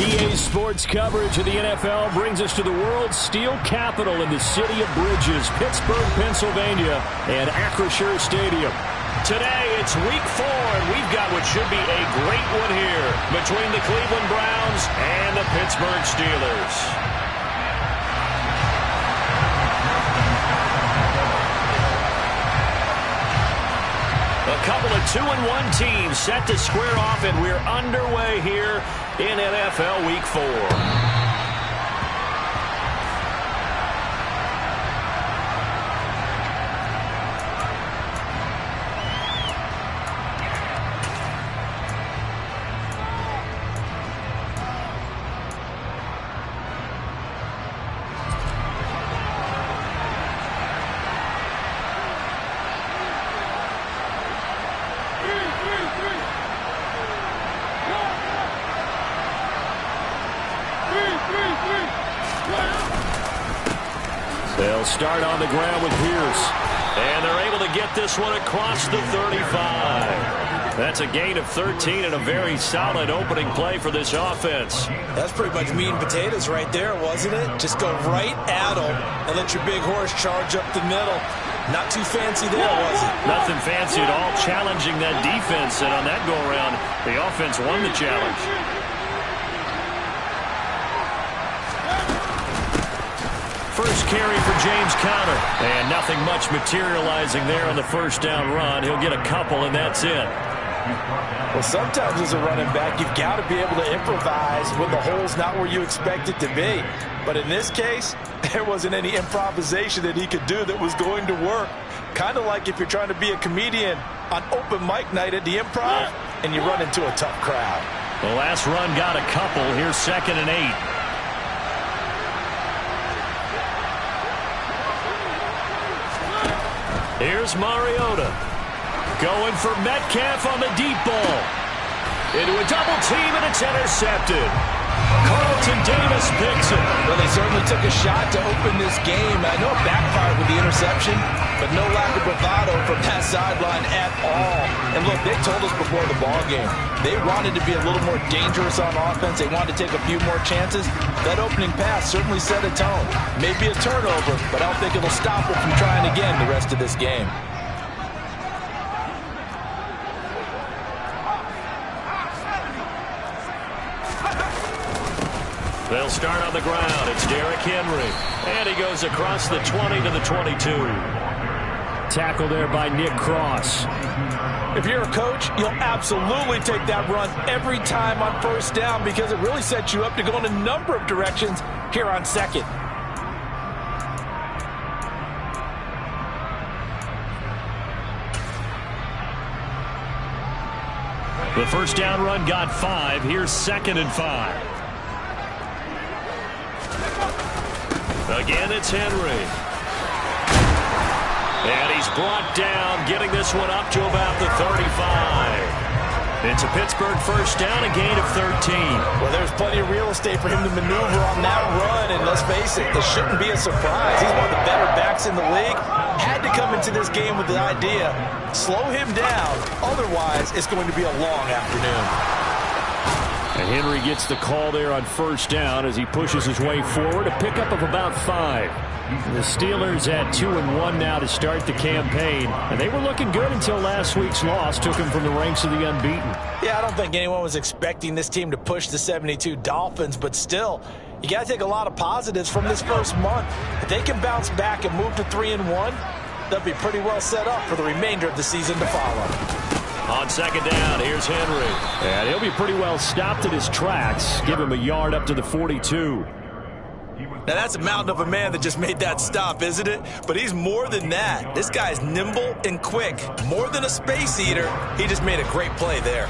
EA Sports coverage of the NFL brings us to the world's steel capital in the city of bridges, Pittsburgh, Pennsylvania, and Acrisure Stadium. Today, it's week 4, and we've got what should be a great one here between the Cleveland Browns and the Pittsburgh Steelers. A couple of 2-1 teams set to square off, and we're underway here in NFL Week 4. They'll start on the ground with Pierce. And they're able to get this one across the 35. That's a gain of 13 and a very solid opening play for this offense. That's pretty much meat and potatoes right there, wasn't it? Just go right at them and let your big horse charge up the middle. Not too fancy there, was it? Nothing fancy at all, challenging that defense. And on that go-around, the offense won the challenge. First carry for James Conner. And nothing much materializing there on the first down run. He'll get a couple, and that's it. Well, sometimes as a running back, you've got to be able to improvise when the hole's not where you expect it to be. But in this case, there wasn't any improvisation that he could do that was going to work. Kind of like if you're trying to be a comedian on open mic night at the Improv and you run into a tough crowd. The last run got a couple. Here's 2nd and 8. Here's Mariota. Going for Metcalf on the deep ball. Into a double team, and it's intercepted. Carlton Davis picks it. Well, they certainly took a shot to open this game. I know it backfired with the interception, but no lack of bravado from that sideline at all. And look, they told us before the ball game, they wanted to be a little more dangerous on offense. They wanted to take a few more chances. That opening pass certainly set a tone. Maybe a turnover, but I don't think it'll stop them from trying again the rest of this game. They'll start on the ground. It's Derrick Henry. And he goes across the 20 to the 22. Tackle there by Nick Cross. If you're a coach, you'll absolutely take that run every time on first down because it really sets you up to go in a number of directions here on second. The first down run got 5. Here's 2nd and 5. Again, it's Henry. And he's brought down, getting this one up to about the 35. It's a Pittsburgh first down, a gain of 13. Well, there's plenty of real estate for him to maneuver on that run, and let's face it, this shouldn't be a surprise. He's one of the better backs in the league. Had to come into this game with the idea, slow him down, otherwise it's going to be a long afternoon. And Henry gets the call there on first down as he pushes his way forward, a pickup of about 5. The Steelers at 2-1 now to start the campaign, and they were looking good until last week's loss took them from the ranks of the unbeaten. Yeah, I don't think anyone was expecting this team to push the 72 Dolphins, but still, you got to take a lot of positives from this first month. If they can bounce back and move to 3-1, they'll be pretty well set up for the remainder of the season to follow. On second down, here's Henry. And he'll be pretty well stopped in his tracks. Give him a yard up to the 42. Now, that's a mountain of a man that just made that stop, isn't it? But he's more than that. This guy's nimble and quick. More than a space eater, he just made a great play there.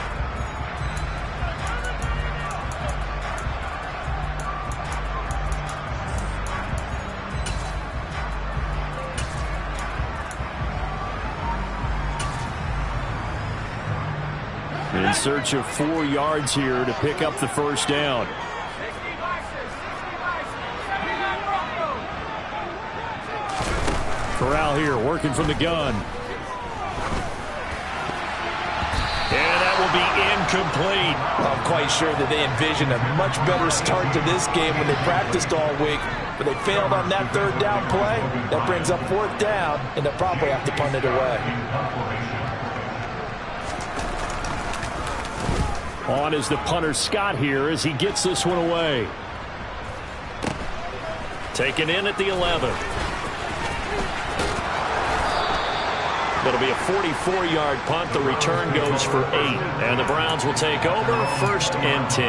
In search of 4 yards here to pick up the first down. Corral here working from the gun. And that will be complete. I'm quite sure that they envisioned a much better start to this game when they practiced all week, but they failed on that third down play. That brings up fourth down, and they'll probably have to punt it away. On is the punter Scott here as he gets this one away. Taken in at the 11. It'll be a 44-yard punt. The return goes for 8. And the Browns will take over, first and 10.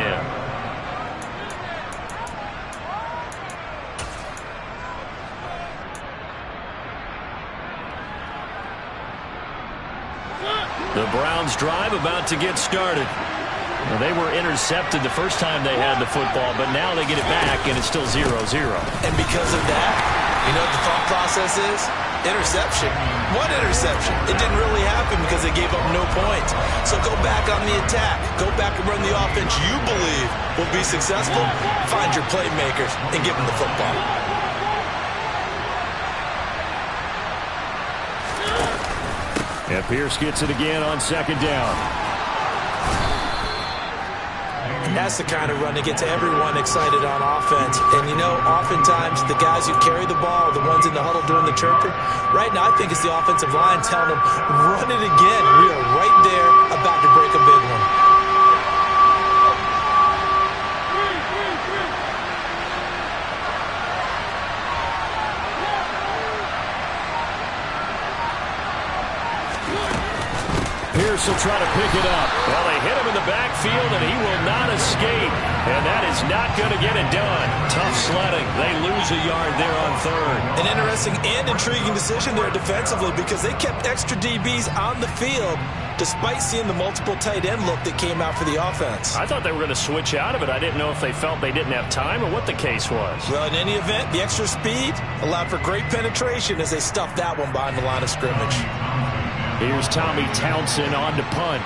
The Browns drive about to get started. Well, they were intercepted the first time they had the football, but now they get it back, and it's still 0-0. And because of that, you know what the thought process is? Interception. One interception. It didn't really happen because they gave up no points. So go back on the attack. Go back and run the offense you believe will be successful. Find your playmakers and give them the football. And Pierce gets it again on second down. That's the kind of run that gets everyone excited on offense. And, you know, oftentimes the guys who carry the ball are the ones in the huddle doing the chirping. Right now, I think it's the offensive line telling them, run it again. We are right there about to break a big one. Pierce will try to pick it up. Well, they hit him in the backfield, and he will not escape. And that is not going to get it done. Tough sledding. They lose a yard there on third. An interesting and intriguing decision there defensively because they kept extra DBs on the field despite seeing the multiple tight end look that came out for the offense. I thought they were going to switch out of it. I didn't know if they felt they didn't have time or what the case was. Well, in any event, the extra speed allowed for great penetration as they stuffed that one behind the line of scrimmage. Here's Tommy Townsend on to punt.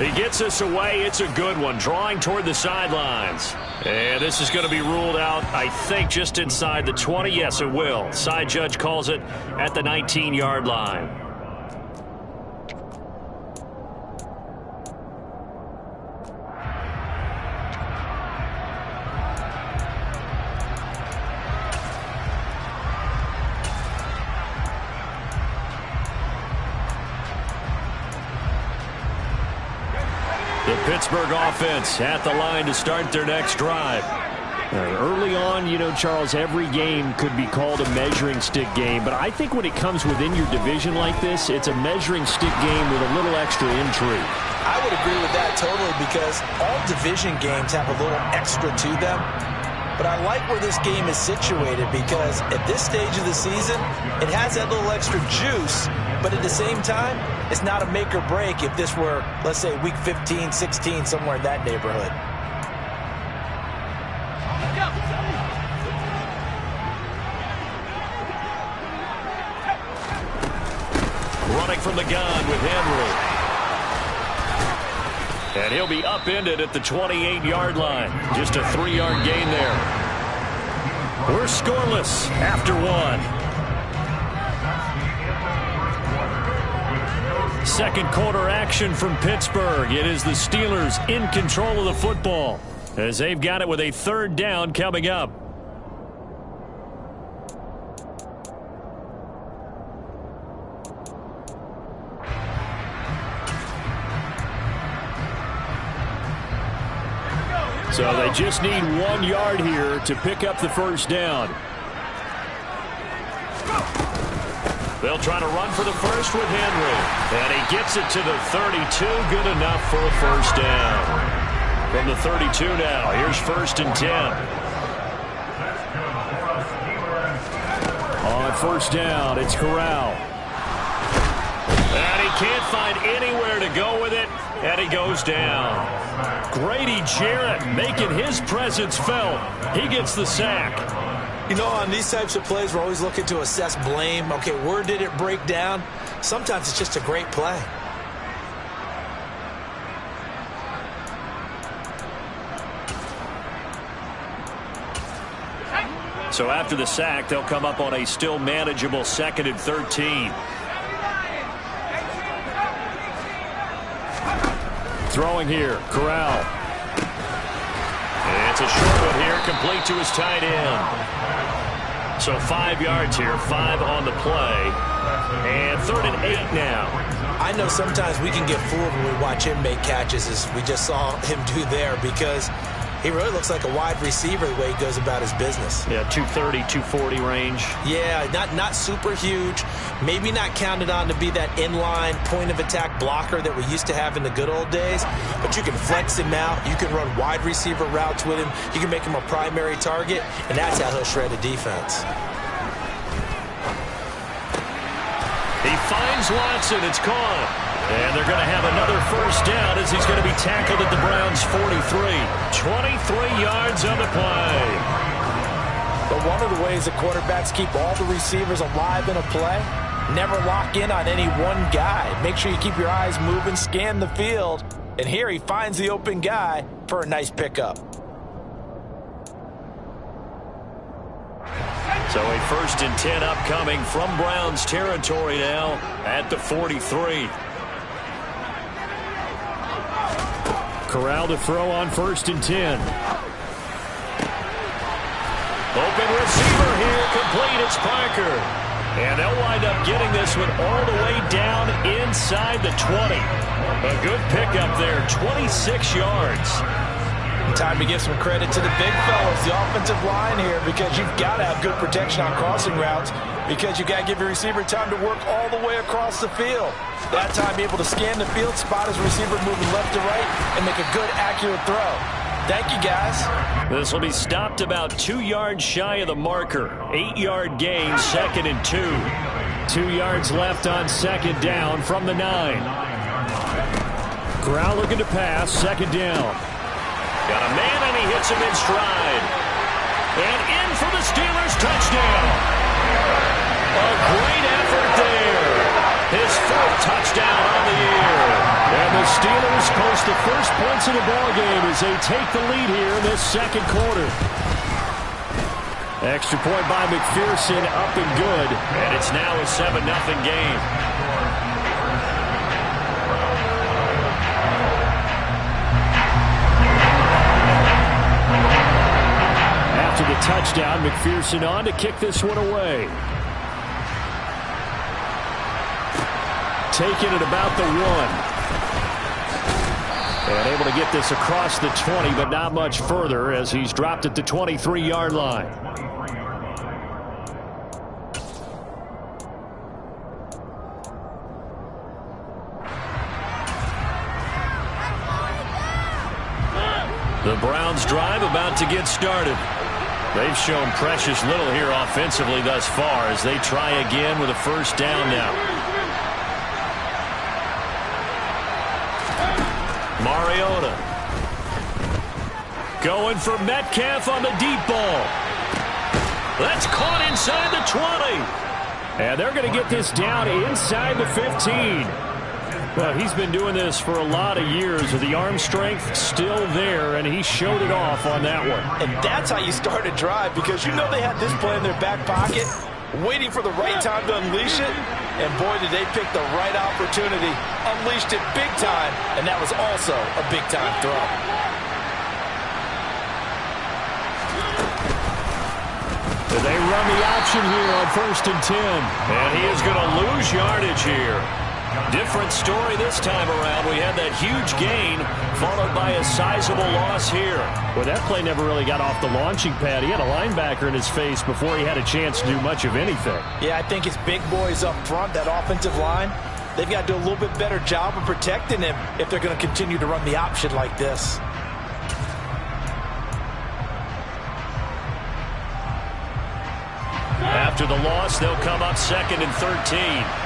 He gets us away. It's a good one. Drawing toward the sidelines. And this is going to be ruled out, I think, just inside the 20. Yes, it will. Side judge calls it at the 19-yard line. The Pittsburgh offense at the line to start their next drive. Early on, you know, Charles, every game could be called a measuring stick game, but I think when it comes within your division like this, it's a measuring stick game with a little extra intrigue. I would agree with that totally because all division games have a little extra to them. But I like where this game is situated because at this stage of the season, it has that little extra juice, but at the same time, it's not a make or break if this were, let's say, week 15, 16, somewhere in that neighborhood. Running from the gun with Henry. And he'll be upended at the 28-yard line. Just a 3-yard gain there. We're scoreless after one. Second quarter action from Pittsburgh. It is the Steelers in control of the football as they've got it with a third down coming up. So they just need 1 yard here to pick up the first down. They'll try to run for the first with Henry. And he gets it to the 32. Good enough for a first down. From the 32 now, here's first and 10. On first down, it's Corral. And he can't find anywhere to go with it. And he goes down. Grady Jarrett making his presence felt. He gets the sack. You know, on these types of plays, we're always looking to assess blame. Okay, where did it break down? Sometimes it's just a great play. So after the sack, they'll come up on a still manageable 2nd and 13. Throwing here, Corral. It's a short one here, complete to his tight end. So 5 yards here, 5 on the play. And 3rd and 8 now. I know sometimes we can get fooled when we watch him make catches, as we just saw him do there, because he really looks like a wide receiver the way he goes about his business. Yeah, 230, 240 range. Yeah, not super huge. Maybe not counted on to be that inline point-of-attack blocker that we used to have in the good old days. But you can flex him out. You can run wide receiver routes with him. You can make him a primary target, and that's how he'll shred a defense. He finds Watson. It's caught. And they're going to have another first down as he's going to be tackled at the Browns' 43. 23 yards on the play. But one of the ways that quarterbacks keep all the receivers alive in a play, never lock in on any one guy. Make sure you keep your eyes moving, scan the field. And here he finds the open guy for a nice pickup. So a 1st and 10 upcoming from Browns territory now at the 43. Corral to throw on 1st and 10. Open receiver here, complete. It's Parker. And they'll wind up getting this one all the way down inside the 20. A good pickup there, 26 yards. Time to give some credit to the big fellas, the offensive line here, because you've got to have good protection on crossing routes, because you've got to give your receiver time to work all the way across the field. That time, be able to scan the field, spot his receiver moving left to right, and make a good, accurate throw. Thank you, guys. This will be stopped about 2 yards shy of the marker. 8-yard gain, 2nd and 2. 2 yards left on 2nd down from the 9. Corral looking to pass, 2nd down. Got a man, and he hits him in stride. And in for the Steelers' touchdown. A great effort there. His 4th touchdown on the year. And the Steelers post the first points of the ballgame as they take the lead here in this 2nd quarter. Extra point by McPherson, up and good. And it's now a 7-0 game. After the touchdown, McPherson on to kick this one away. Taking it about the 1. And able to get this across the 20, but not much further as he's dropped at the 23-yard line. The Browns drive about to get started. They've shown precious little here offensively thus far as they try again with a first down now. Mariota. Going for Metcalf on the deep ball. That's caught inside the 20. And they're going to get this down inside the 15. Well, he's been doing this for a lot of years with the arm strength still there, and he showed it off on that one. And that's how you start a drive, because you know they had this play in their back pocket, waiting for the right time to unleash it. And boy, did they pick the right opportunity. Unleashed it big time, and that was also a big-time throw. They run the option here on 1st and 10. And he is going to lose yardage here. Different story this time around. We had that huge gain followed by a sizable loss here. Well, that play never really got off the launching pad. He had a linebacker in his face before he had a chance to do much of anything. Yeah, I think his big boys up front, that offensive line, they've got to do a little bit better job of protecting him if they're going to continue to run the option like this. After the loss, they'll come up 2nd and 13.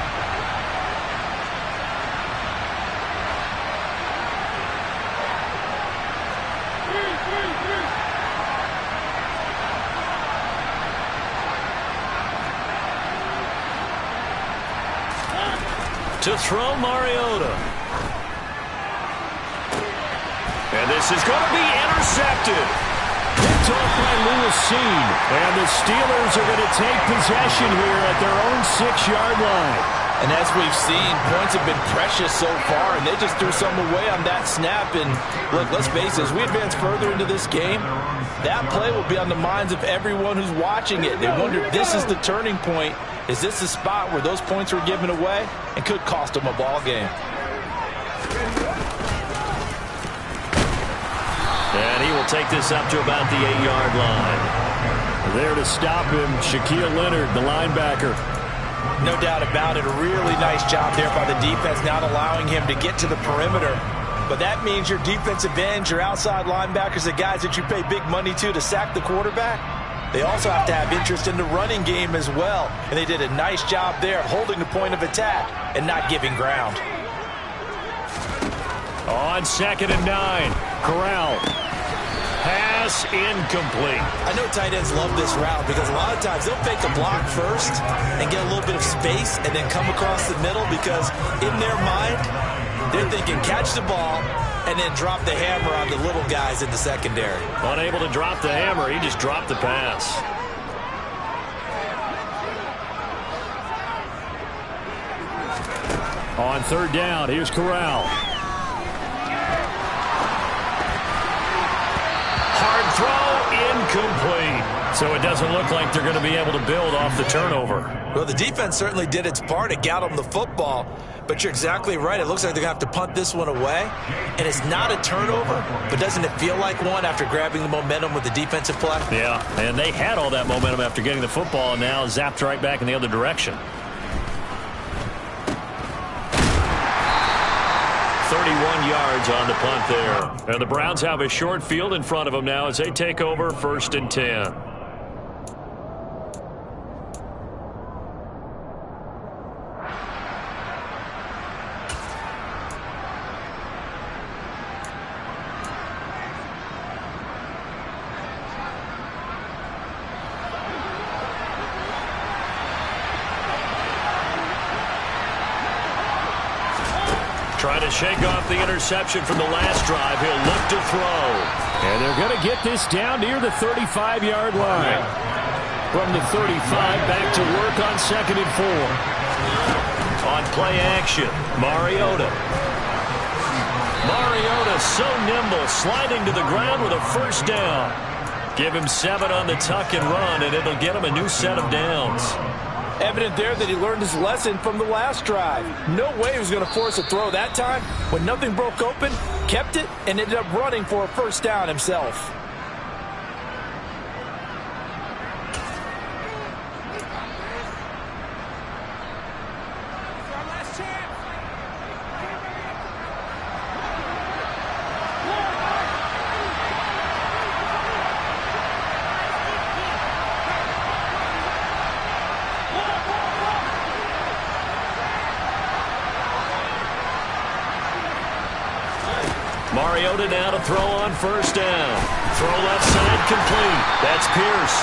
To throw Mariota. And this is going to be intercepted. Picked off by Lewisine. And the Steelers are going to take possession here at their own 6-yard line. And as we've seen, points have been precious so far, and they just threw some away on that snap. And look, let's face it, as we advance further into this game, that play will be on the minds of everyone who's watching it. They wonder if this is the turning point. Is this the spot where those points were given away and could cost them a ball game? And he will take this up to about the 8-yard line. There to stop him, Shaquille Leonard, the linebacker. No doubt about it. A really nice job there by the defense, not allowing him to get to the perimeter. But that means your defensive ends, your outside linebackers, the guys that you pay big money to sack the quarterback, they also have to have interest in the running game as well. And they did a nice job there holding the point of attack and not giving ground. On 2nd and 9, Corral. Pass incomplete. I know tight ends love this route because a lot of times they'll fake a block first and get a little bit of space and then come across the middle because in their mind, they're thinking catch the ball and then drop the hammer on the little guys in the secondary. Unable to drop the hammer, he just dropped the pass. On 3rd down, here's Corral. Incomplete. So it doesn't look like they're going to be able to build off the turnover. Well, the defense certainly did its part. It got them the football. But you're exactly right. It looks like they're going to have to punt this one away. And it's not a turnover, but doesn't it feel like one after grabbing the momentum with the defensive play? Yeah, and they had all that momentum after getting the football and now zapped right back in the other direction. 31 yards on the punt there. And the Browns have a short field in front of them now as they take over 1st and 10. Trying to shake off the interception from the last drive. He'll look to throw. And they're going to get this down near the 35-yard line. From the 35, back to work on 2nd and 4. On play action, Mariota. Mariota so nimble, sliding to the ground with a 1st down. Give him 7 on the tuck and run, and it'll get him a new set of downs. Evident there that he learned his lesson from the last drive. No way he was going to force a throw that time. When nothing broke open, kept it, and ended up running for a 1st down himself. Mariota now to throw on 1st down. Throw left side complete. That's Pierce.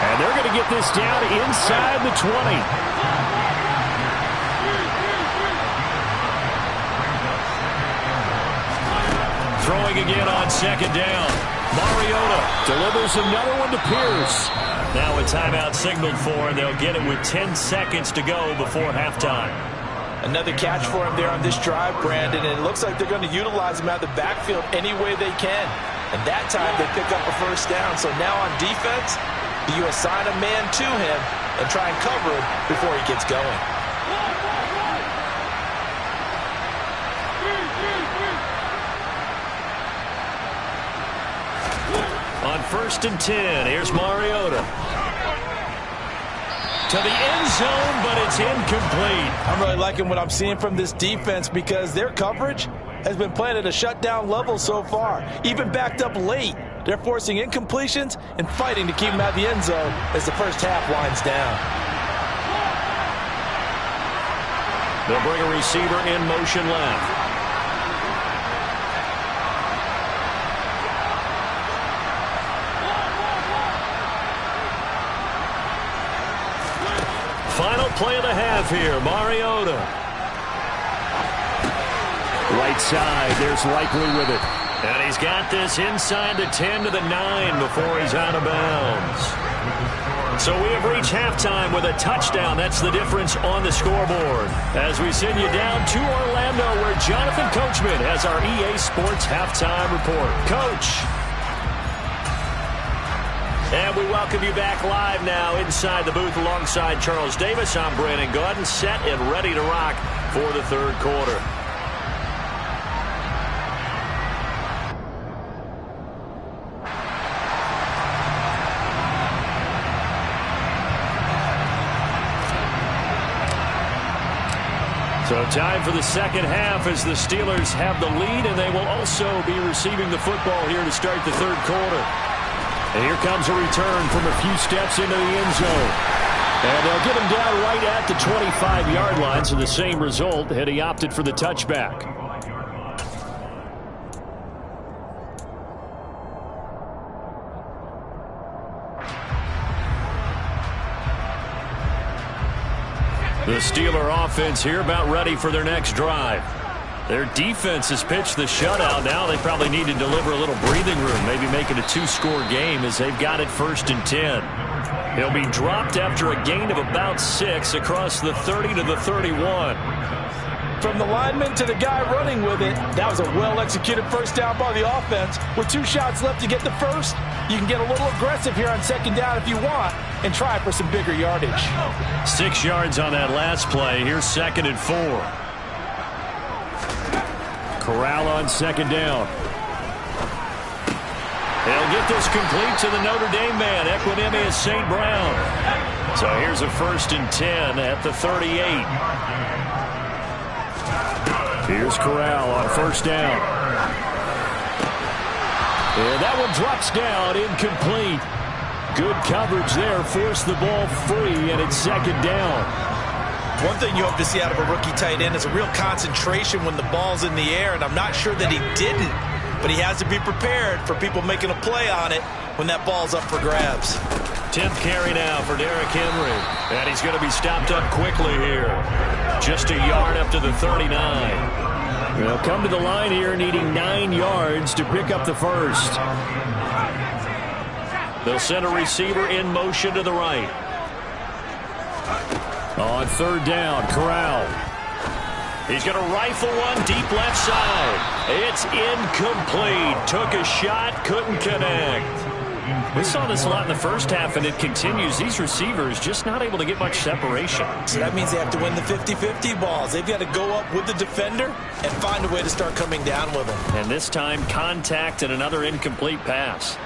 And they're going to get this down inside the 20. Throwing again on 2nd down. Mariota delivers another one to Pierce. Now a timeout signaled for, and they'll get it with 10 seconds to go before halftime. Another catch for him there on this drive, Brandon, and it looks like they're going to utilize him out of the backfield any way they can. And that time they pick up a 1st down. So now on defense, you assign a man to him and try and cover him before he gets going. On 1st and 10, here's Mariota. To the end zone, but it's incomplete. I'm really liking what I'm seeing from this defense because their coverage has been playing at a shutdown level so far. Even backed up late, they're forcing incompletions and fighting to keep them out of the end zone as the 1st half winds down. They'll bring a receiver in motion left. Final play of the half here, Mariota. Right side, there's Likely with it. And he's got this inside the 10 to the 9 before he's out of bounds. So we have reached halftime with a touchdown. That's the difference on the scoreboard. As we send you down to Orlando, where Jonathan Coachman has our EA Sports halftime report. Coach. And we welcome you back live now inside the booth alongside Charles Davis. I'm Brandon Gaudin, set and ready to rock for the third quarter. So time for the second half as the Steelers have the lead, and they will also be receiving the football here to start the third quarter. And here comes a return from a few steps into the end zone. And they'll get him down right at the 25-yard line, so the same result had he opted for the touchback. The Steeler offense here about ready for their next drive. Their defense has pitched the shutout. Now they probably need to deliver a little breathing room, maybe make it a two-score game as they've got it 1st and 10. He'll be dropped after a gain of about 6 across the 30 to the 31. From the lineman to the guy running with it, that was a well-executed first down by the offense. With 2 shots left to get the first, you can get a little aggressive here on second down if you want and try for some bigger yardage. 6 yards on that last play. Here's 2nd and 4. Corral on second down. They'll get this complete to the Notre Dame man, Equanimous St. Brown. So here's a 1st and 10 at the 38. Here's Corral on 1st down. And that one drops down, incomplete. Good coverage there, forced the ball free, and it's 2nd down. One thing you hope to see out of a rookie tight end is a real concentration when the ball's in the air, and I'm not sure that he didn't, but he has to be prepared for people making a play on it when that ball's up for grabs. 10th carry now for Derrick Henry, and he's going to be stopped up quickly here. Just a yard up to the 39. They'll come to the line here needing 9 yards to pick up the first. They'll send a receiver in motion to the right. On 3rd down, Corral. He's going to rifle one deep left side. It's incomplete. Took a shot, couldn't connect. We saw this a lot in the first half, and it continues. These receivers just not able to get much separation. So that means they have to win the 50-50 balls. They've got to go up with the defender and find a way to start coming down with them. And this time, contact and another incomplete pass.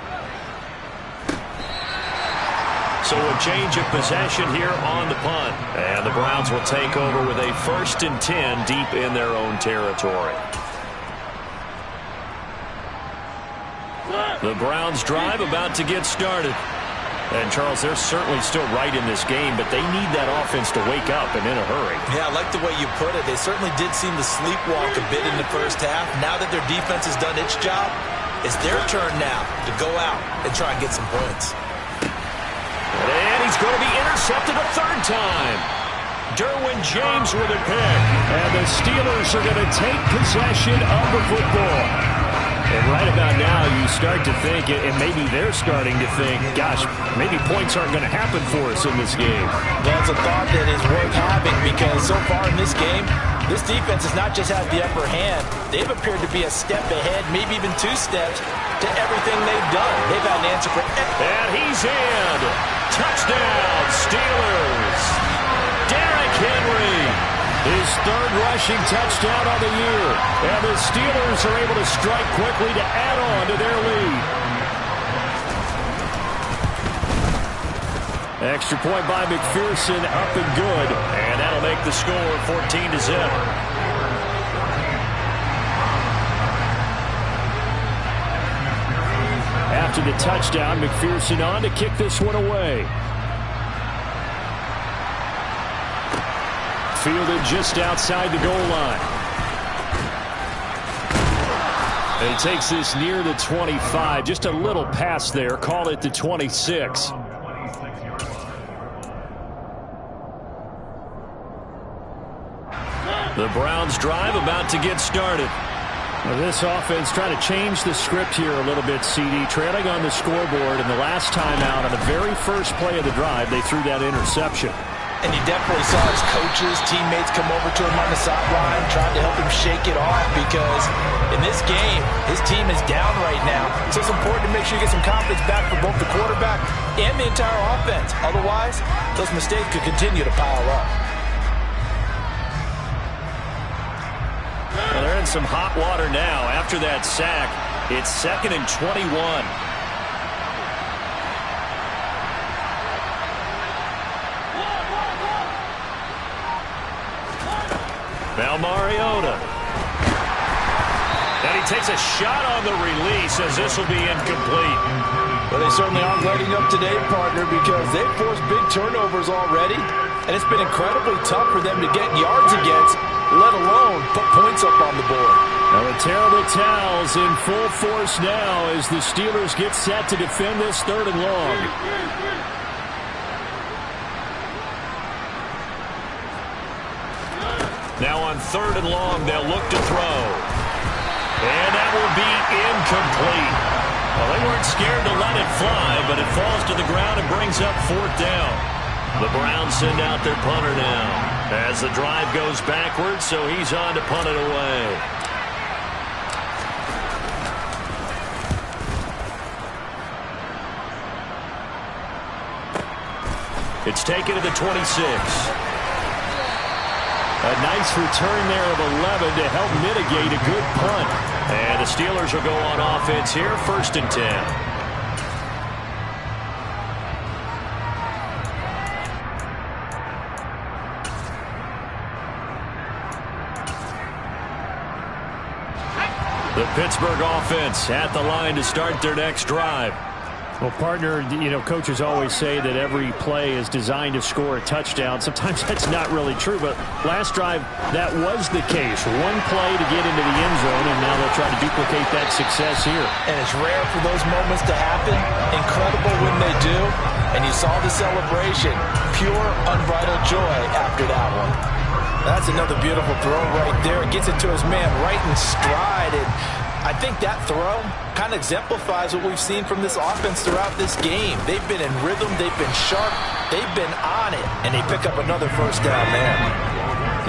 So a change of possession here on the punt. And the Browns will take over with a 1st and 10 deep in their own territory. The Browns drive about to get started. And, Charles, they're certainly still right in this game, but they need that offense to wake up and in a hurry. Yeah, I like the way you put it. They certainly did seem to sleepwalk a bit in the first half. Now that their defense has done its job, it's their turn now to go out and try and get some points. And he's going to be intercepted a 3rd time. Derwin James with a pick. And the Steelers are going to take possession of the football. And right about now, you start to think, and maybe they're starting to think, gosh, maybe points aren't going to happen for us in this game. That's a thought that is worth having because so far in this game, this defense has not just had the upper hand. They've appeared to be a step ahead, maybe even 2 steps to everything they've done. They've had an answer for everything. And he's in. Touchdown, Steelers. Derrick Henry, his 3rd rushing touchdown on the year. And the Steelers are able to strike quickly to add on to their lead. Extra point by McPherson, up and good. And that'll make the score 14-0. After the touchdown, McPherson on to kick this one away. Fielded just outside the goal line. And he takes this near the 25. Just a little pass there. Call it the 26. The Browns drive about to get started. Well, this offense trying to change the script here a little bit, CD. Trailing on the scoreboard, and the last time out on the very first play of the drive, they threw that interception. And you definitely saw his coaches, teammates come over to him on the sideline, trying to help him shake it off because in this game, his team is down right now. So it's important to make sure you get some confidence back for both the quarterback and the entire offense. Otherwise, those mistakes could continue to pile up. Well, they're in some hot water now. After that sack, it's 2nd and 21. Now Mariota. And he takes a shot on the release as this will be incomplete. Well, they certainly aren't letting up today, partner, because they've forced big turnovers already. And it's been incredibly tough for them to get yards against, let alone put points up on the board. Now the terrible towels in full force now as the Steelers get set to defend this 3rd and long. Now on 3rd and long, they'll look to throw. And that will be incomplete. Well, they weren't scared to let it fly, but it falls to the ground and brings up 4th down. The Browns send out their punter now as the drive goes backwards, so he's on to punt it away. It's taken to the 26. A nice return there of 11 to help mitigate a good punt. And the Steelers will go on offense here, 1st and 10. The Pittsburgh offense at the line to start their next drive. Well, partner, you know, coaches always say that every play is designed to score a touchdown. Sometimes that's not really true, but last drive, that was the case. One play to get into the end zone, and now they'll try to duplicate that success here. And it's rare for those moments to happen. Incredible when they do. And you saw the celebration. Pure, unbridled joy after that one. That's another beautiful throw right there. It gets it to his man right in stride. And I think that throw kind of exemplifies what we've seen from this offense throughout this game. They've been in rhythm. They've been sharp. They've been on it. And they pick up another 1st down there.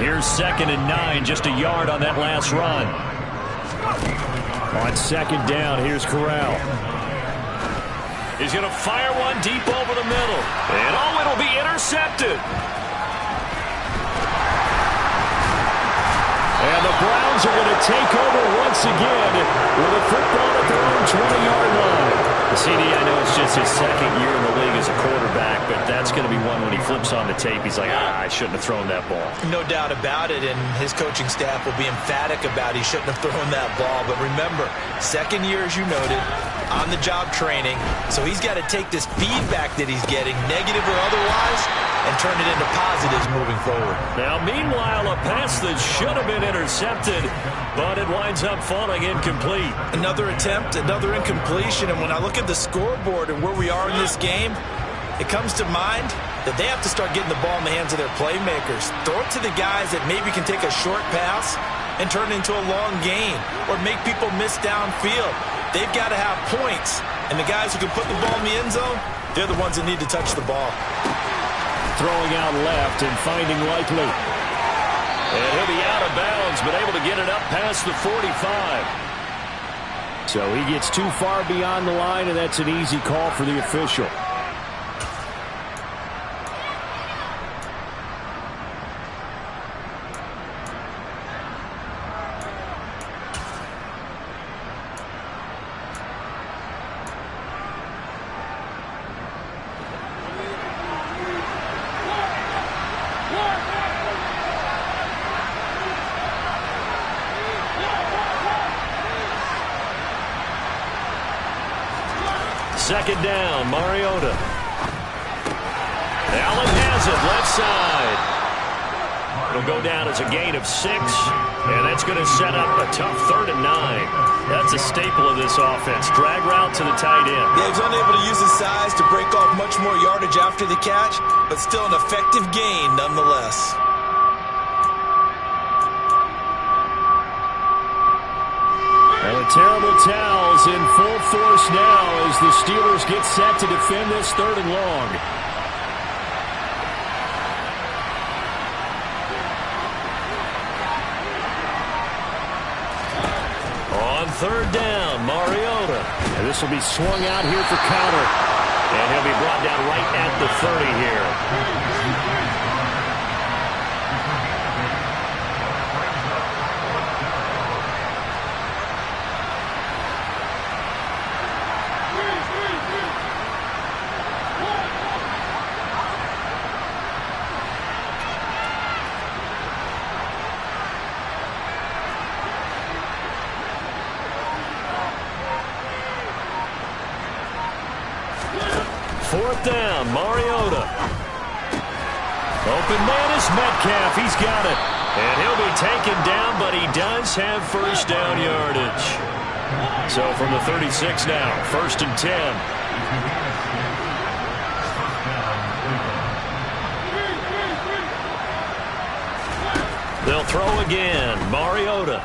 Here's 2nd and 9, just a yard on that last run. On 2nd down, here's Corral. He's going to fire one deep over the middle. And it'll be intercepted. And the Browns are going to take over once again with a football at their own 20-yard line. CD, I know it's just his 2nd year in the league as a quarterback, but that's going to be one when he flips on the tape. He's like, I shouldn't have thrown that ball. No doubt about it, and his coaching staff will be emphatic about he shouldn't have thrown that ball. But remember, 2nd year, as you noted, on-the-job training, so he's got to take this feedback that he's getting, negative or otherwise, and turn it into positives moving forward. Now, meanwhile, a pass that should have been intercepted, but it winds up falling incomplete. Another attempt, another incompletion, and when I look at the scoreboard and where we are in this game, it comes to mind that they have to start getting the ball in the hands of their playmakers. Throw it to the guys that maybe can take a short pass and turn it into a long gain or make people miss downfield. They've got to have points, and the guys who can put the ball in the end zone, they're the ones that need to touch the ball. Throwing out left and finding Likely. And he'll be out of bounds, but able to get it up past the 45. So he gets too far beyond the line, and that's an easy call for the official. Second down, Mariota. Allen has it, left side. It'll go down as a gain of 6, and that's going to set up a tough 3rd and 9. That's a staple of this offense. Drag route to the tight end. Yeah, he's unable to use his size to break off much more yardage after the catch, but still an effective gain nonetheless. And the terrible towels in full force now as the Steelers get set to defend this 3rd and long. On 3rd down, Mariota. And this will be swung out here for counter. And he'll be brought down right at the 30 here. Fourth down, Mariota. Open man is Metcalf. He's got it. And he'll be taken down, but he does have first down yardage. So from the 36 now, 1st and 10. They'll throw again, Mariota.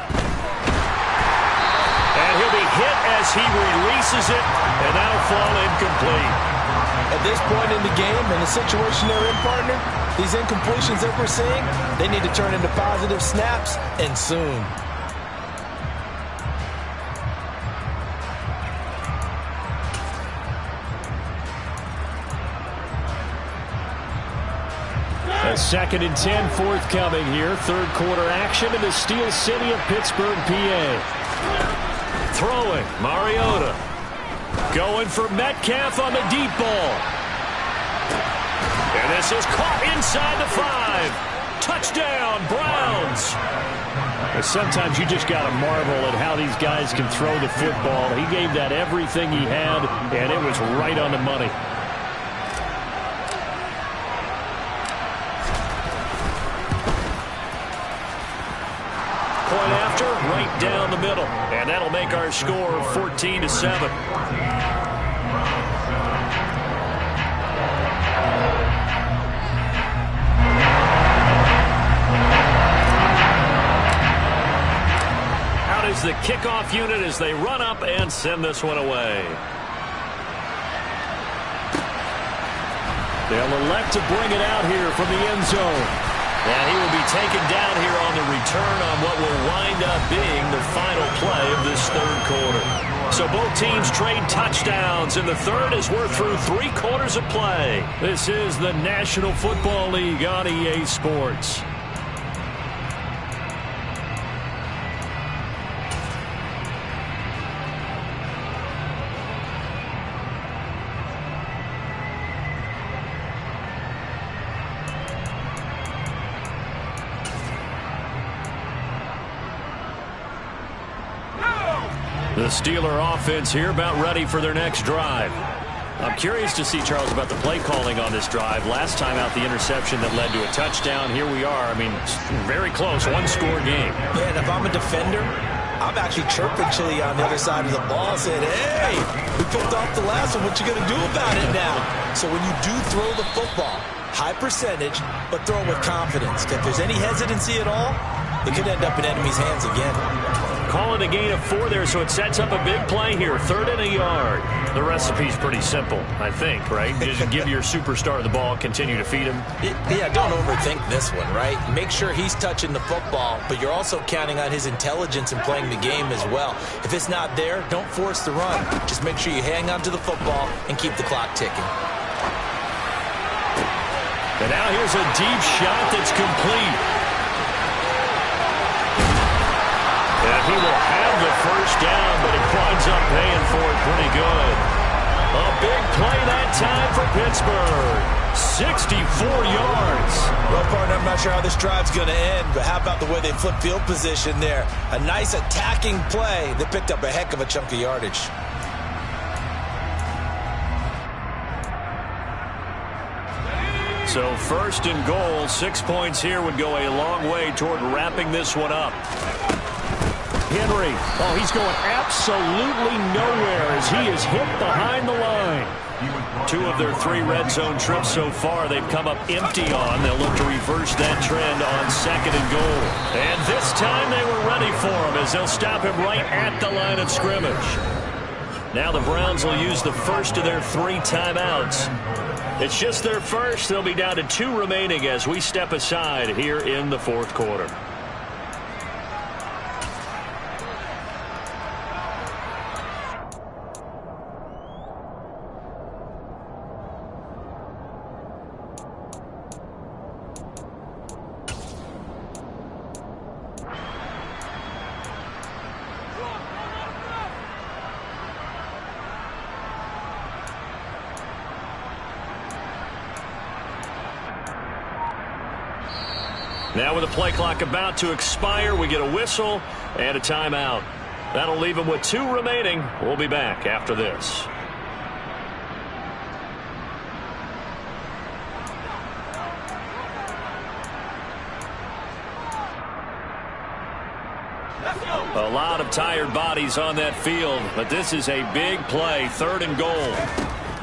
And he'll be hit as he releases it, and that'll fall incomplete. At this point in the game, in the situation they're in, partner, these incompletions that we're seeing, they need to turn into positive snaps, and soon. A 2nd and 10 forthcoming here. 3rd quarter action in the steel city of Pittsburgh, PA. Throwing, Mariota. Going for Metcalf on the deep ball. And this is caught inside the 5. Touchdown, Browns. Sometimes you just got to marvel at how these guys can throw the football. He gave that everything he had, and it was right on the money. Point after, right down the middle. And that'll make our score 14-7. Out is the kickoff unit as they run up and send this one away. They'll elect to bring it out here from the end zone. And he will be taken down here on the return on what will wind up being the final play of this 3rd quarter. So both teams trade touchdowns in the 3rd as we're through 3 quarters of play. This is the National Football League on EA Sports. The Steeler offense here about ready for their next drive. I'm curious to see, Charles, about the play calling on this drive. Last time out, the interception that led to a touchdown. Here we are. I mean, very close, 1-score game. Yeah, and if I'm a defender, I'm actually chirping Chili on the other side of the ball, saying, hey, we picked off the last one. What you going to do about it now? So when you do throw the football, high percentage, but throw it with confidence. If there's any hesitancy at all, it could end up in enemy's hands again. Call it a gain of 4 there, so it sets up a big play here. 3rd and a yard. The recipe's pretty simple, I think, right? Just give your superstar the ball, continue to feed him. Yeah, don't overthink this one, right? Make sure he's touching the football, but you're also counting on his intelligence in playing the game as well. If it's not there, don't force the run. Just make sure you hang on to the football and keep the clock ticking. And now here's a deep shot that's complete. And he will have the first down, but he winds up paying for it pretty good. A big play that time for Pittsburgh. 64 yards. Well, partner, I'm not sure how this drive's going to end, but how about the way they flip field position there? A nice attacking play. They picked up a heck of a chunk of yardage. So 1st and goal, 6 points here would go a long way toward wrapping this one up. Henry. Oh, he's going absolutely nowhere as he is hit behind the line. 2 of their 3 red zone trips so far they've come up empty on. They'll look to reverse that trend on 2nd and goal. And this time they were ready for him as they'll stop him right at the line of scrimmage. Now the Browns will use the first of their 3 timeouts. It's just their first. They'll be down to 2 remaining as we step aside here in the 4th quarter. Now with the play clock about to expire, we get a whistle and a timeout. That'll leave them with 2 remaining. We'll be back after this. A lot of tired bodies on that field, but this is a big play. 3rd and goal.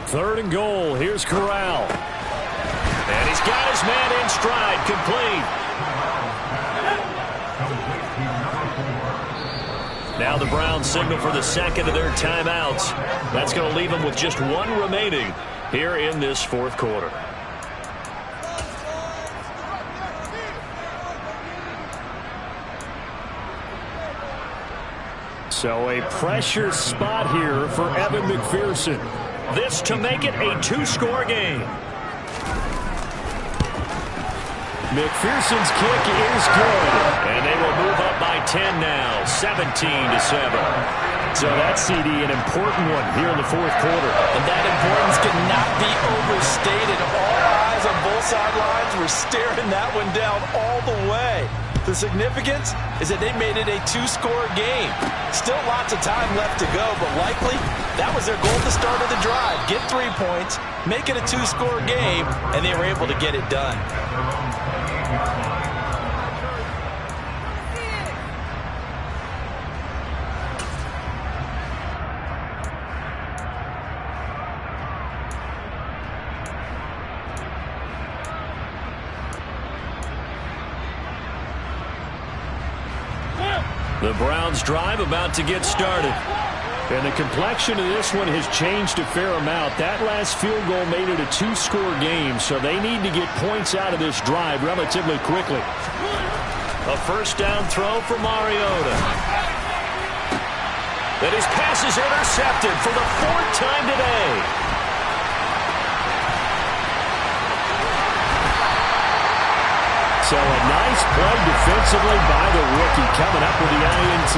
3rd and goal. Here's Corral. And he's got his man in stride, complete. Now the Browns signal for the 2nd of their timeouts. That's going to leave them with just 1 remaining here in this 4th quarter. So a pressure spot here for Evan McPherson. This to make it a 2-score game. McPherson's kick is good. And they will move up by 10 now, 17-7. So that, CD, an important one here in the 4th quarter. And that importance cannot be overstated. All eyes on both sidelines were staring that one down all the way. The significance is that they made it a 2-score game. Still lots of time left to go, but likely that was their goal at the start of the drive. Get 3 points, make it a 2-score game, and they were able to get it done. The Browns drive about to get started. And the complexion of this one has changed a fair amount. That last field goal made it a 2-score game, so they need to get points out of this drive relatively quickly. A 1st down throw for Mariota. That his pass is intercepted for the 4th time today. So a nice play defensively by the rookie coming up with the INT.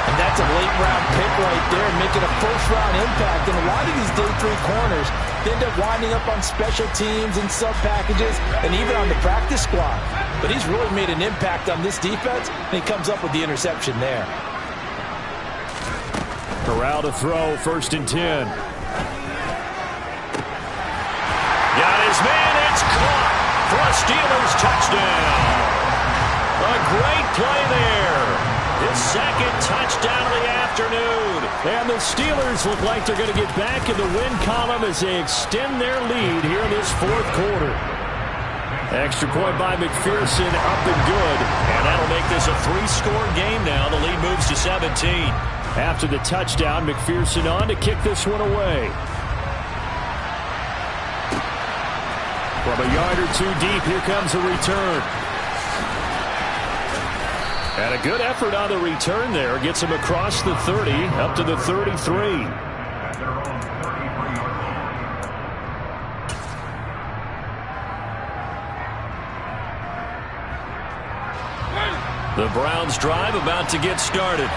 And that's a late-round pick right there, making a first-round impact. And a lot of these day 3 corners end up winding up on special teams and sub-packages and even on the practice squad. But he's really made an impact on this defense, and he comes up with the interception there. Corral to throw, 1st and 10. Got his man, it's caught. For a Steelers touchdown. A great play there. His 2nd touchdown of the afternoon. And the Steelers look like they're going to get back in the win column as they extend their lead here in this 4th quarter. Extra point by McPherson, up and good. And that'll make this a 3-score game now. The lead moves to 17. After the touchdown, McPherson on to kick this one away. From a yard or 2 deep, here comes a return. And a good effort on the return there. Gets him across the 30, up to the 33. The Browns drive about to get started.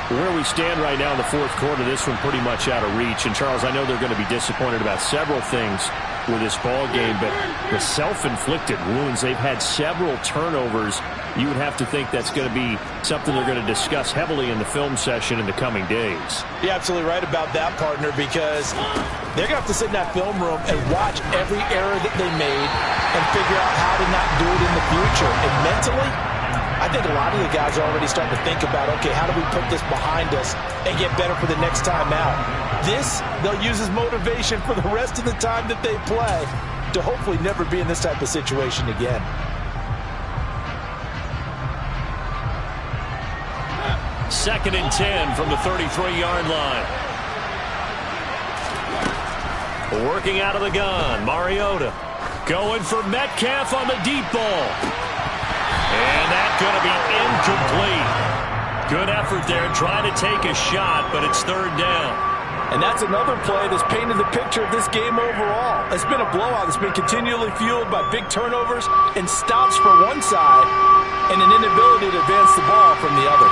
Where we stand right now in the 4th quarter, this one pretty much out of reach. And, Charles, I know they're going to be disappointed about several things with this ball game, but the self-inflicted wounds, they've had several turnovers. You would have to think that's going to be something they're going to discuss heavily in the film session in the coming days. You're absolutely right about that, partner, because they're going to have to sit in that film room and watch every error that they made and figure out how to not do it in the future. And mentally, I think a lot of the guys are already starting to think about, okay, how do we put this behind us and get better for the next time out? This, they'll use as motivation for the rest of the time that they play to hopefully never be in this type of situation again. Second and 10 from the 33-yard line. Working out of the gun, Mariota. Going for Metcalf on the deep ball. And that's going to be incomplete. Good effort there trying to take a shot, but it's third down. And that's another play that's painted the picture of this game overall. It's been a blowout that's been continually fueled by big turnovers and stops for one side and an inability to advance the ball from the other.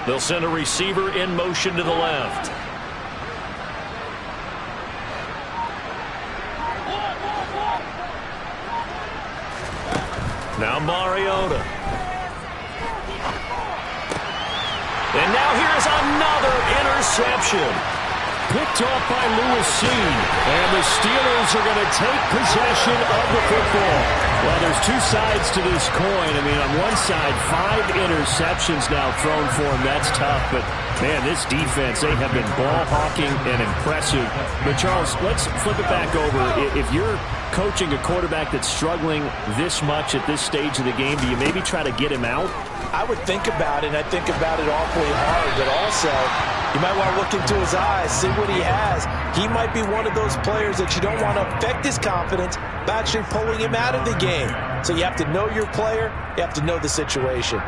They'll send a receiver in motion to the left. Now Mariota. And now here's another interception. Picked off by Lewis. And the Steelers are going to take possession of the football. Well, there's two sides to this coin. I mean, on one side, 5 interceptions now thrown for him. That's tough. But, man, this defense, they have been ball hawking and impressive. But, Charles, let's flip it back over. If you're coaching a quarterback that's struggling this much at this stage of the game, do you maybe try to get him out? I would think about it, and I think about it awfully hard, but also you might want to look into his eyes, see what he has. He might be one of those players that you don't want to affect his confidence by actually pulling him out of the game. So you have to know your player, you have to know the situation.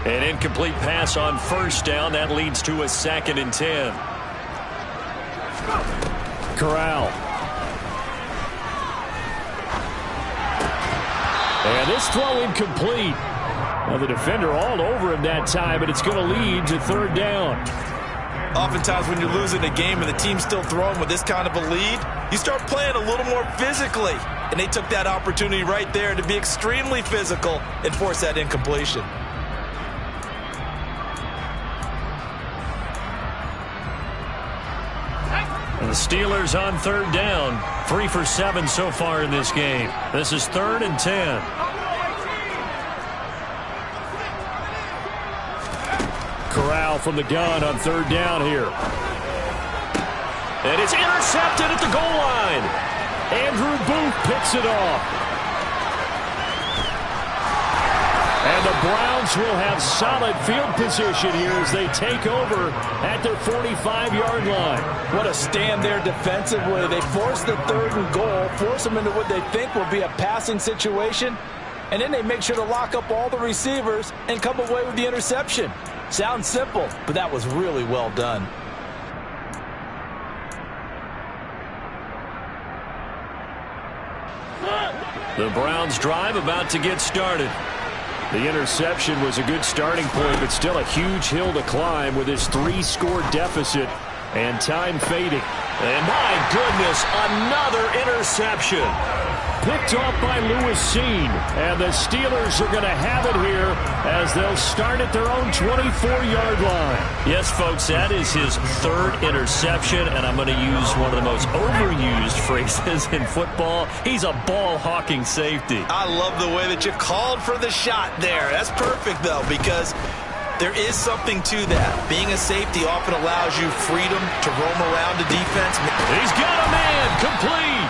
An incomplete pass on first down. That leads to a 2nd and 10. Corral. And this throw incomplete. Well, the defender all over him that time, but it's going to lead to third down. Oftentimes when you're losing a game and the team's still throwing with this kind of a lead, you start playing a little more physically. And they took that opportunity right there to be extremely physical and force that incompletion. And the Steelers on third down. 3 for 7 so far in this game. This is 3rd and 10. Corral from the gun on third down here. And it's intercepted at the goal line. Andrew Booth picks it off. And the Browns will have solid field position here as they take over at their 45-yard line. What a stand there defensively. They force the 3rd and goal, force them into what they think will be a passing situation, and then they make sure to lock up all the receivers and come away with the interception. Sounds simple, but that was really well done. The Browns drive about to get started. The interception was a good starting point, but still a huge hill to climb with his 3-score deficit and time fading. And my goodness, another interception. Picked off by Lewis. And the Steelers are going to have it here as they'll start at their own 24-yard line. Yes, folks, that is his 3rd interception, and I'm going to use one of the most overused phrases in football. He's a ball-hawking safety. I love the way that you called for the shot there. That's perfect, though, because there is something to that. Being a safety often allows you freedom to roam around the defense. He's got a man, complete.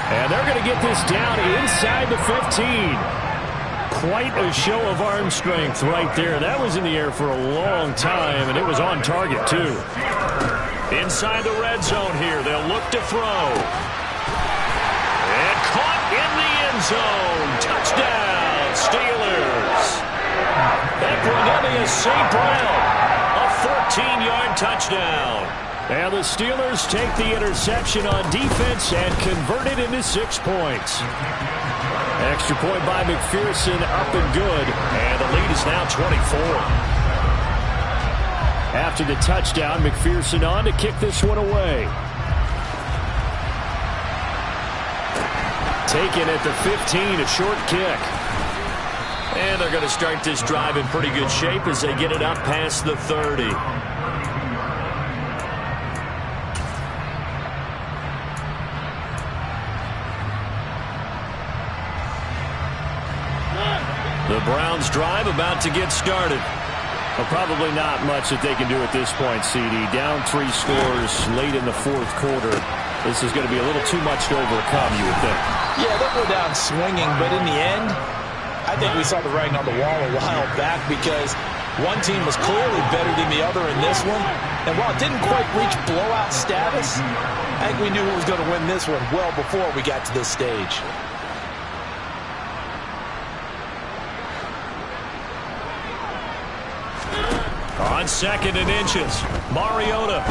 And they're going to get this down inside the 15. Quite a show of arm strength right there. That was in the air for a long time, and it was on target, too. Inside the red zone here, they'll look to throw. And caught in the end zone. Touchdown, Steelers. Equanimeous St. Brown, a 14-yard touchdown. And the Steelers take the interception on defense and convert it into 6 points. Extra point by McPherson, up and good. And the lead is now 24. After the touchdown, McPherson on to kick this one away. Taken at the 15, a short kick. And they're going to start this drive in pretty good shape as they get it up past the 30. The Browns drive about to get started. Well, probably not much that they can do at this point, CD. Down 3 scores late in the fourth quarter. This is going to be a little too much to overcome, you would think. Yeah, they'll go down swinging, but in the end, I think we saw the writing on the wall a while back because one team was clearly better than the other in this one. And while it didn't quite reach blowout status, I think we knew who was going to win this one well before we got to this stage. On 2nd and inches, Mariota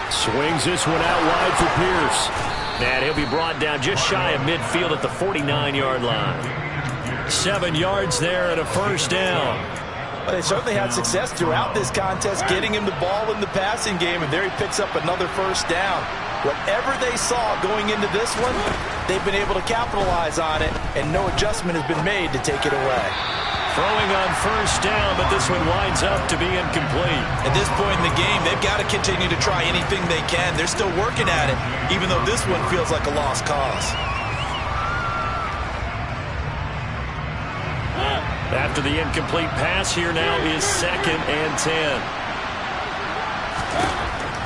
swings this one out wide for Pierce. And he'll be brought down just shy of midfield at the 49-yard line. 7 yards there and a first down. Well, they certainly had success throughout this contest getting him the ball in the passing game, and there he picks up another first down. Whatever they saw going into this one, they've been able to capitalize on it, and no adjustment has been made to take it away. Throwing on first down, but this one winds up to be incomplete. At this point in the game, they've got to continue to try anything they can. They're still working at it, even though this one feels like a lost cause. After the incomplete pass, here now is 2nd and 10.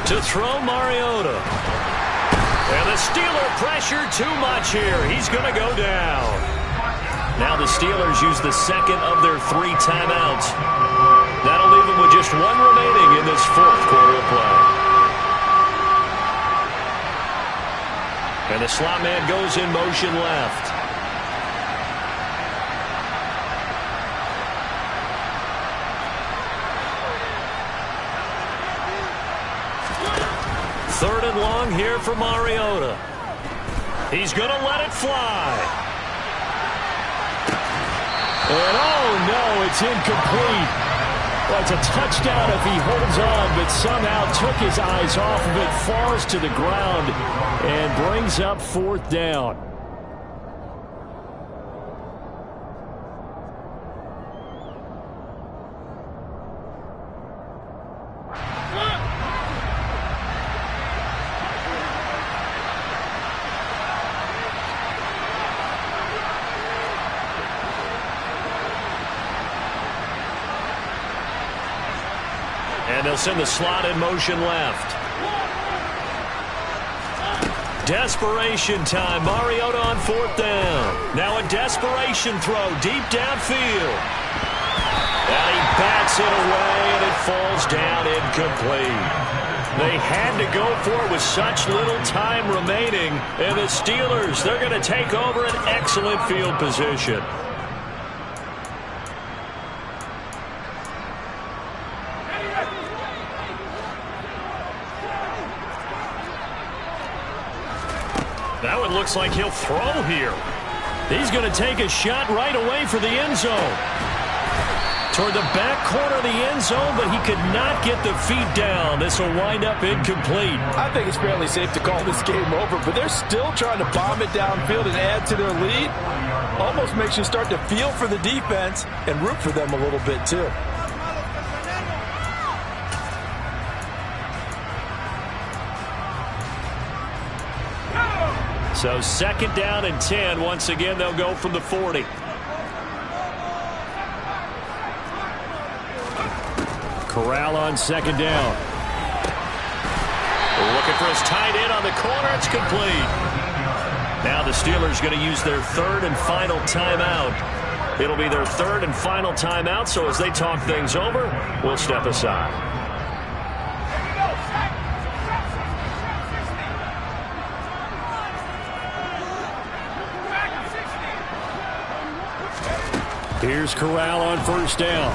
To throw Mariota. And the Steeler pressure too much here. He's going to go down. Now the Steelers use the 2nd of their 3 timeouts. That'll leave them with just 1 remaining in this fourth quarter of play. And the slot man goes in motion left. Third and long here for Mariota. He's going to let it fly. And oh no, it's incomplete. Well, it's a touchdown if he holds on, but somehow took his eyes off of it, falls to the ground, and brings up 4th down. And they'll send the slot in motion left. Desperation time. Mariota on 4th down. Now a desperation throw deep downfield. And he bats it away, and it falls down incomplete. They had to go for it with such little time remaining. And the Steelers, they're going to take over an excellent field position. That one looks like he'll throw here. He's going to take a shot right away for the end zone. Toward the back corner of the end zone, but he could not get the feet down. This will wind up incomplete. I think it's fairly safe to call this game over, but they're still trying to bomb it downfield and add to their lead. Almost makes you start to feel for the defense and root for them a little bit, too. So 2nd down and 10. Once again, they'll go from the 40. Corral on 2nd down. Looking for his tight end on the corner. It's complete. Now the Steelers going to use their 3rd and final timeout. It'll be their 3rd and final timeout, so as they talk things over, we'll step aside. Here's Corral on 1st down.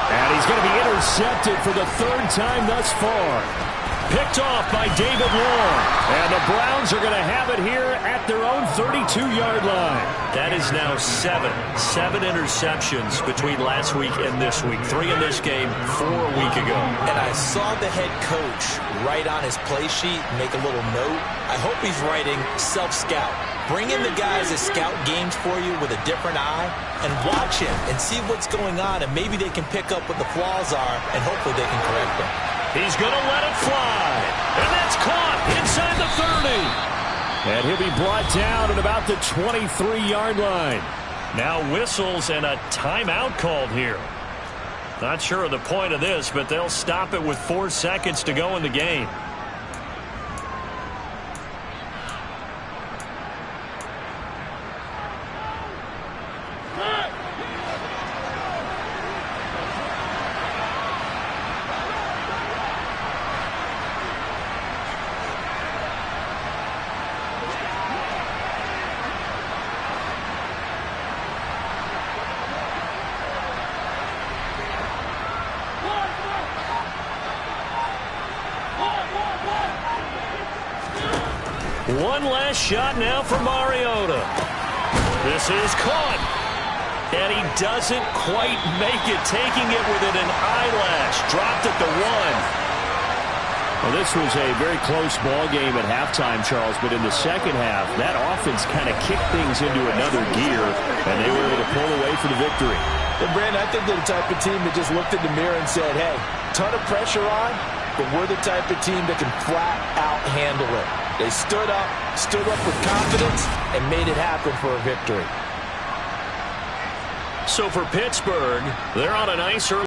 And he's going to be intercepted for the 3rd time thus far. Picked off by David Long. And the Browns are going to have it here at their own 32-yard line. That is now seven interceptions between last week and this week. 3 in this game, 4 a week ago. And I saw the head coach write on his play sheet, make a little note. I hope he's writing self-scout. Bring in the guys that scout games for you with a different eye and watch him and see what's going on, and maybe they can pick up what the flaws are, and hopefully they can correct them. He's going to let it fly, and that's caught inside the 30. And he'll be brought down at about the 23-yard line. Now whistles and a timeout called here. Not sure of the point of this, but they'll stop it with 4 seconds to go in the game. One last shot now for Mariota. This is caught. And he doesn't quite make it, taking it within an eyelash. Dropped at the 1. Well, this was a very close ball game at halftime, Charles, but in the second half, that offense kind of kicked things into another gear, and they were able to pull away for the victory. And Brandon, I think they're the type of team that just looked in the mirror and said, hey, ton of pressure on, but we're the type of team that can flat out handle it. They stood up with confidence, and made it happen for a victory. So for Pittsburgh, they're on a nice early